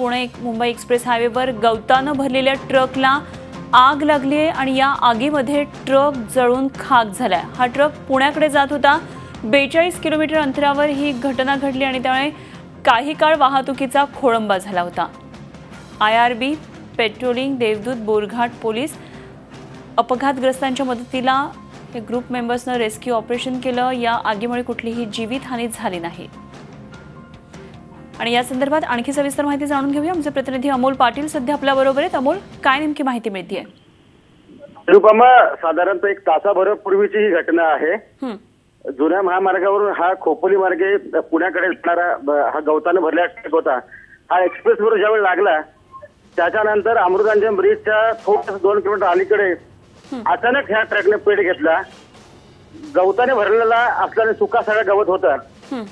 Pune Mumbai express हायवेवर गवतानं भरलेल्या ट्रकला आग लागली आहे आणि या आगीमध्ये ट्रक जळून खाक झालाय। हा ट्रक पुण्याकडे जात होता। 42 किलोमीटर अंतरावर ही घटना घडली आणि त्यामुळे काही काळ वाहतुकीचा खोळंबा झाला होता। IRB, पेट्रोलिंग, देवदूत, बोरघाट पोलीस अपघातग्रस्तांच्या मदतीला हे ग्रुप मेंबर्सने रेस्क्यू ऑपरेशन केलं। या आगीमुळे कुठलीही जीवितहानी झाली नाही। आणि या संदर्भात आणखी सविस्तर माहिती जाणून घेऊया। आमचे प्रतिनिधी अमोल पाटील सध्या आपल्या बरोबर आहेत। अमोल, काय नेमकी माहिती मिळतेय? निरुपमा, साधारणतः 1 तासाभरापूर्वीची ही घटना आहे। जुन्या महामार्गावरून हा खोपोली मार्गे पुण्याकडे जाणारा हा गवताने भरलेला ट्रक होता। हा एक्सप्रेसवर ज्यावेळी लागला त्याच्यानंतर अमृतांजन ब्रिजच्या थोडं 2 किलोमीटर अलीकडे अचानक ह्या ट्रकने पेट घेतला। गवताने भरलेला असल्याने सुका सगळा गवत होता।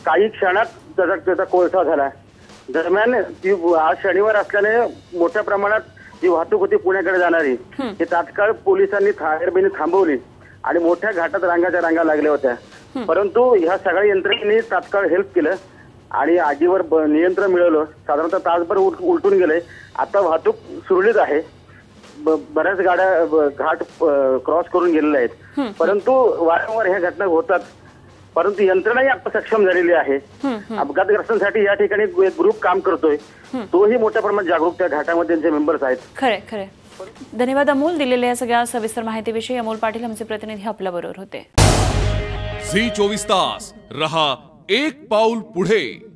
काही क्षणात त्याचा कोळसा झाला। दरम्यान आज शनिवार असल्याने मोठ्या प्रमाणात जी वाहतूक होती पुण्याकडे जाणारी ही तात्काळ पोलिसांनी IRBने थांबवली आणि मोठ्या घाटात रांगाच्या रांगा लागल्या होत्या। परंतु ह्या सगळ्या यंत्रणेने तात्काळ हेल्प केलं आणि आगीवर नियंत्रण मिळवलं। साधारणतः तासभर उलटून गेले। आता वाहतूक सुरळीत आहे। बऱ्याच गाड्या घाट क्रॉस करून गेलेल्या आहेत। परंतु वारंवार ह्या घटना होतात, परंतु यंत्रणाही आता सक्षम झालेली आहे। अपघातग्रस्तांसाठी या ठिकाणी एक ग्रुप काम करतोय। तोही मोठ्या प्रमाणात जागरूक त्या घाटामध्ये त्यांचे मेंबर्स आहेत। खरे खरे धन्यवाद अमोल, दिलेल्या सगळ्या सविस्तर माहितीविषयी। अमोल पाटील आमचे प्रतिनिधी आपल्या बरोबर होते। झी 24 तास रहा एक पाऊल पुढे।